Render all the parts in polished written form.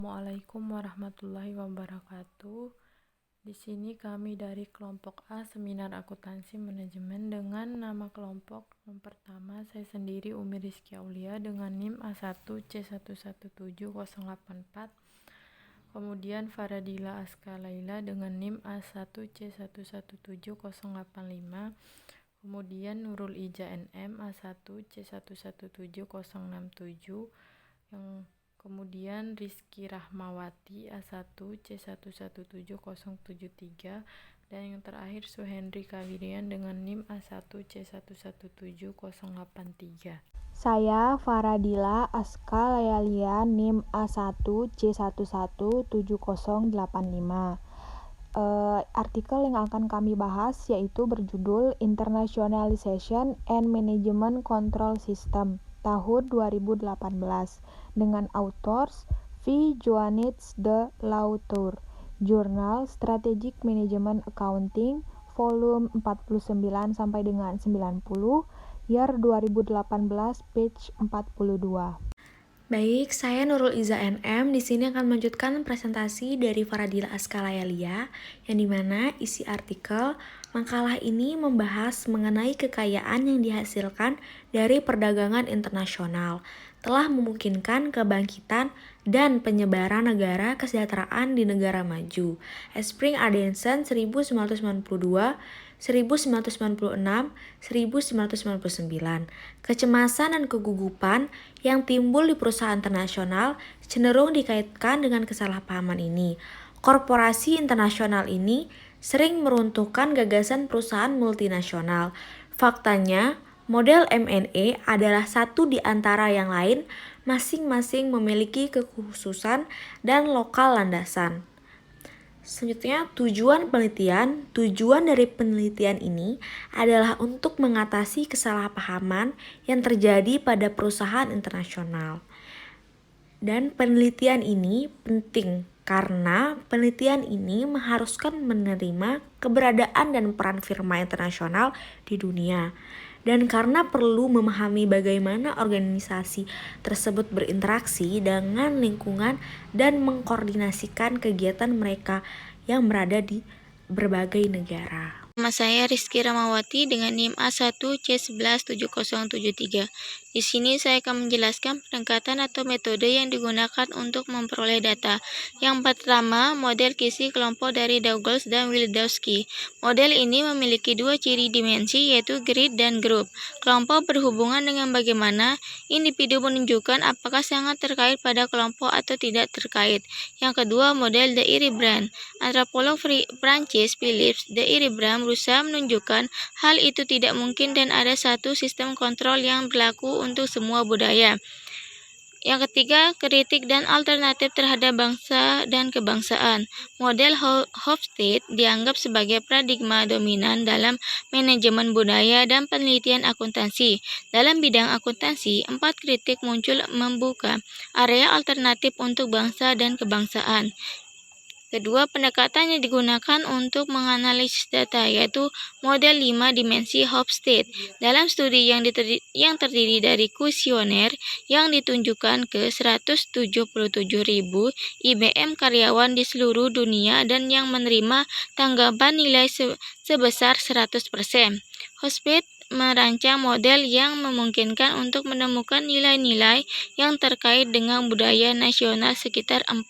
Assalamualaikum warahmatullahi wabarakatuh. Di sini kami dari kelompok A Seminar Akuntansi Manajemen dengan nama kelompok yang pertama saya sendiri Umi Rizky Aulia dengan NIM A1C117084. Kemudian Faradila Aska Laila dengan NIM A1C117085. Kemudian Nurul Ija NM A1C117067. Kemudian Rizky Rahmawati A1C117073 dan yang terakhir Suhendri Kawirian dengan NIM A1C117083. Saya Faradila Aska Layalia NIM A1C117085. Artikel yang akan kami bahas yaitu berjudul Internationalization and Management Control System tahun 2018 dengan autors V. Joannitz de Lautour, Jurnal Strategic Management Accounting, volume 49 sampai dengan 90, year 2018, page 42. Baik, saya Nurul Iza NM. Di sini akan melanjutkan presentasi dari Faradila Aska Layalia, yang dimana isi artikel makalah ini membahas mengenai kekayaan yang dihasilkan dari perdagangan internasional telah memungkinkan kebangkitan dan penyebaran negara kesejahteraan di negara maju. Spring Adensen 1992, 1996, 1999. Kecemasan dan kegugupan yang timbul di perusahaan internasional cenderung dikaitkan dengan kesalahpahaman ini. Korporasi internasional ini sering meruntuhkan gagasan perusahaan multinasional. Faktanya, model M&A adalah satu di antara yang lain, masing-masing memiliki kekhususan dan lokal landasan. Selanjutnya, tujuan dari penelitian ini adalah untuk mengatasi kesalahpahaman yang terjadi pada perusahaan internasional. Dan penelitian ini penting karena penelitian ini mengharuskan menerima keberadaan dan peran firma internasional di dunia. Dan karena perlu memahami bagaimana organisasi tersebut berinteraksi dengan lingkungan dan mengkoordinasikan kegiatan mereka yang berada di berbagai negara. Nama saya Rizky Rahmawati dengan NIM A1C117073. Di sini saya akan menjelaskan pendekatan atau metode yang digunakan untuk memperoleh data. Yang pertama, model kisi kelompok dari Douglas dan Wildowski. Model ini memiliki dua ciri dimensi yaitu grid dan group. Kelompok berhubungan dengan bagaimana individu menunjukkan apakah sangat terkait pada kelompok atau tidak terkait. Yang kedua, model de Iribrand. Antropolog Prancis Philippe de Iribrand berusaha menunjukkan hal itu tidak mungkin dan ada satu sistem kontrol yang berlaku untuk semua budaya. Yang ketiga, kritik dan alternatif terhadap bangsa dan kebangsaan. Model Hofstede dianggap sebagai paradigma dominan dalam manajemen budaya dan penelitian akuntansi. Dalam bidang akuntansi, 4 kritik muncul membuka area alternatif untuk bangsa dan kebangsaan. Kedua, pendekatan yang digunakan untuk menganalisis data yaitu model 5 dimensi Hofstede. Dalam studi yang terdiri dari kuesioner yang ditunjukkan ke 177.000 IBM karyawan di seluruh dunia dan yang menerima tanggapan nilai sebesar 100%. Hofstede merancang model yang memungkinkan untuk menemukan nilai-nilai yang terkait dengan budaya nasional sekitar 4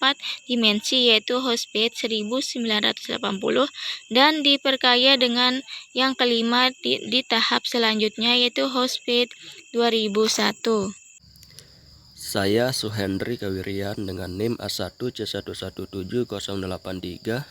dimensi yaitu Hofstede 1980 dan diperkaya dengan yang kelima di tahap selanjutnya yaitu Hofstede 2001. Saya Suhendri Kawirian dengan NIM A1C117083,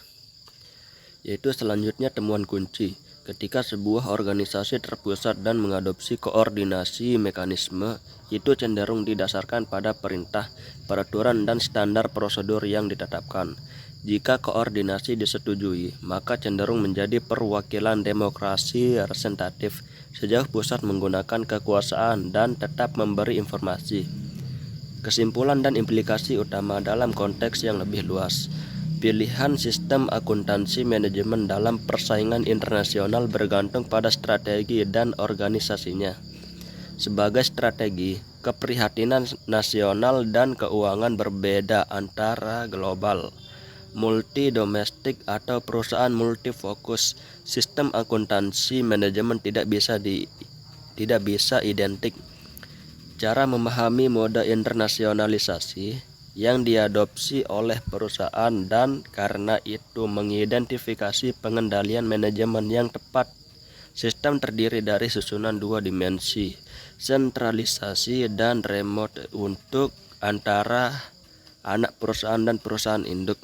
yaitu selanjutnya temuan kunci. Ketika sebuah organisasi terpusat dan mengadopsi koordinasi mekanisme, itu cenderung didasarkan pada perintah, peraturan, dan standar prosedur yang ditetapkan. Jika koordinasi disetujui, maka cenderung menjadi perwakilan demokrasi representatif sejauh pusat menggunakan kekuasaan dan tetap memberi informasi. Kesimpulan dan implikasi utama dalam konteks yang lebih luas. Pilihan sistem akuntansi manajemen dalam persaingan internasional bergantung pada strategi dan organisasinya. Sebagai strategi, keprihatinan nasional dan keuangan berbeda antara global, multi domestik atau perusahaan multifokus. Sistem akuntansi manajemen tidak bisa identik. Cara memahami mode internasionalisasi yang diadopsi oleh perusahaan dan karena itu mengidentifikasi pengendalian manajemen yang tepat. Sistem terdiri dari susunan dua dimensi, sentralisasi dan remote untuk antara anak perusahaan dan perusahaan induk.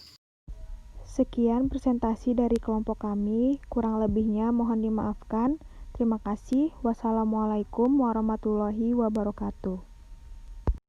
Sekian presentasi dari kelompok kami, kurang lebihnya mohon dimaafkan. Terima kasih. Wassalamualaikum warahmatullahi wabarakatuh.